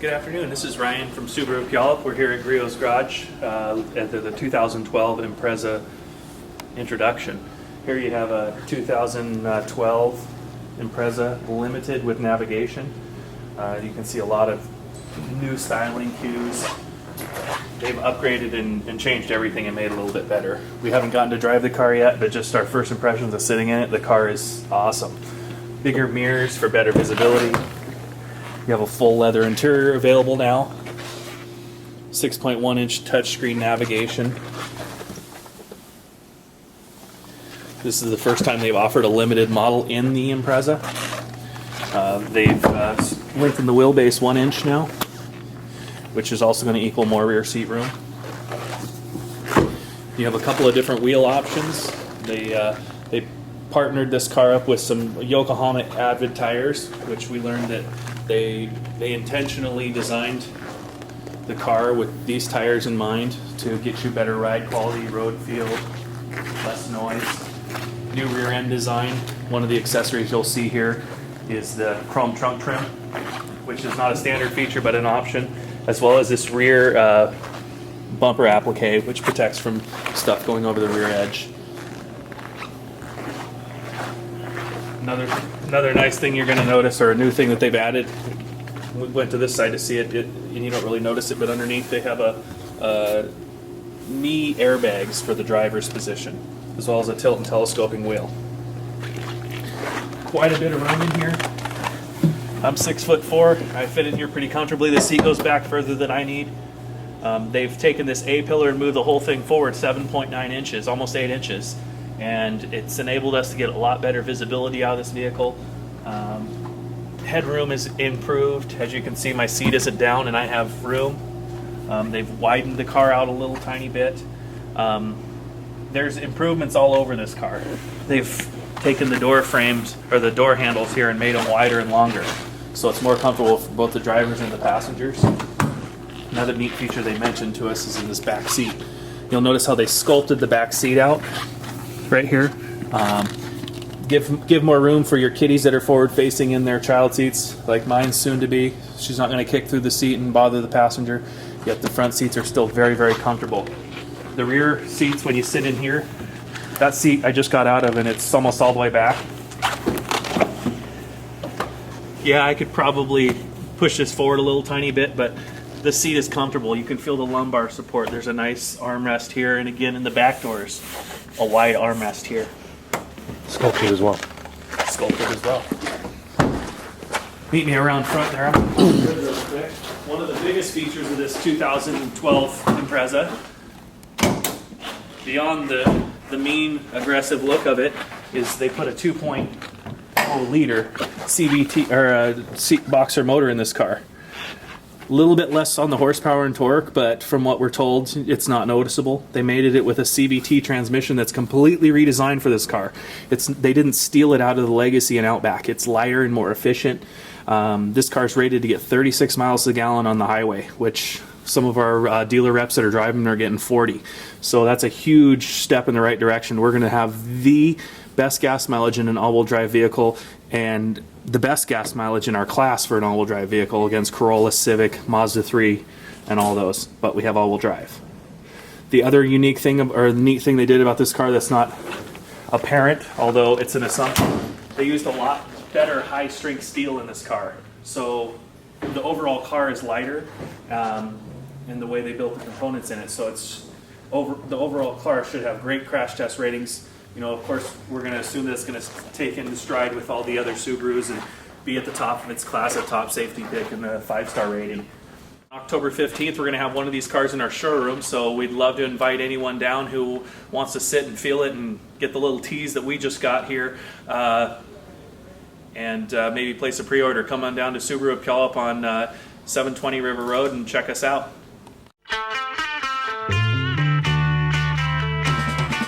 Good afternoon. This is Ryan from Subaru Puyallup. We're here at Griot's Garage at the 2012 Impreza introduction. Here you have a 2012 Impreza Limited with navigation. You can see a lot of new styling cues. They've upgraded and changed everything and made it a little bit better. We haven't gotten to drive the car yet, but just our first impressions of sitting in it, the car is awesome. Bigger mirrors for better visibility. You have a full leather interior available now. 6.1-inch touchscreen navigation. This is the first time they've offered a limited model in the Impreza. They've lengthened the wheelbase 1 inch now, which is also going to equal more rear seat room. You have a couple of different wheel options. They partnered this car up with some Yokohama Avid tires, which we learned that they intentionally designed the car with these tires in mind to get you better ride quality, road feel, less noise. New rear end design. One of the accessories you'll see here is the chrome trunk trim, which is not a standard feature but an option, as well as this rear bumper applique, which protects from stuff going over the rear edge. Another nice thing you're going to notice, or a new thing that they've added, we went to this side to see it, and you don't really notice it, but underneath they have a knee airbags for the driver's position, as well as a tilt and telescoping wheel. Quite a bit of room in here. I'm 6'4". I fit in here pretty comfortably. The seat goes back further than I need. They've taken this A-pillar and moved the whole thing forward 7.9 inches, almost 8 inches. And it's enabled us to get a lot better visibility out of this vehicle. Headroom is improved. As you can see, my seat isn't down and I have room. They've widened the car out a little tiny bit. There's improvements all over this car. They've taken the door frames, or the door handles here, and made them wider and longer, so it's more comfortable for both the drivers and the passengers. Another neat feature they mentioned to us is in this back seat. You'll notice how they sculpted the back seat out right here. Give more room for your kiddies that are forward facing in their child seats, like mine's soon to be. She's not going to kick through the seat and bother the passenger, yet the front seats are still very, very comfortable. The rear seats, when you sit in here, that seat I just got out of and it's almost all the way back. Yeah, I could probably push this forward a little tiny bit, but the seat is comfortable. You can feel the lumbar support. There's a nice armrest here, and again in the back doors, a wide armrest here. Sculpted as well. Sculpted as well. Meet me around front there. Real quick. One of the biggest features of this 2012 Impreza, beyond the mean, aggressive look of it, is they put a 2.0 liter CVT or seat boxer motor in this car. A little bit less on the horsepower and torque, but from what we're told, it's not noticeable. They made it with a CVT transmission that's completely redesigned for this car. They didn't steal it out of the Legacy and Outback. It's lighter and more efficient. This car's rated to get 36 miles a gallon on the highway, which some of our dealer reps that are driving are getting 40. So that's a huge step in the right direction. We're going to have the best gas mileage in an all-wheel drive vehicle, and the best gas mileage in our class for an all-wheel drive vehicle against Corolla, Civic, Mazda 3, and all those. But we have all-wheel drive. The other unique thing, or neat thing they did about this car that's not apparent, although it's an assumption, they used a lot better high-strength steel in this car. So the overall car is lighter in the way they built the components in it. So the overall car should have great crash test ratings. You know, of course, we're going to assume that it's going to take into stride with all the other Subarus and be at the top of its class, a top safety pick and a 5-star rating. October 15th, we're going to have one of these cars in our showroom, so we'd love to invite anyone down who wants to sit and feel it and get the little tease that we just got here, and maybe place a pre-order. Come on down to Subaru Puyallup on 720 River Road and check us out.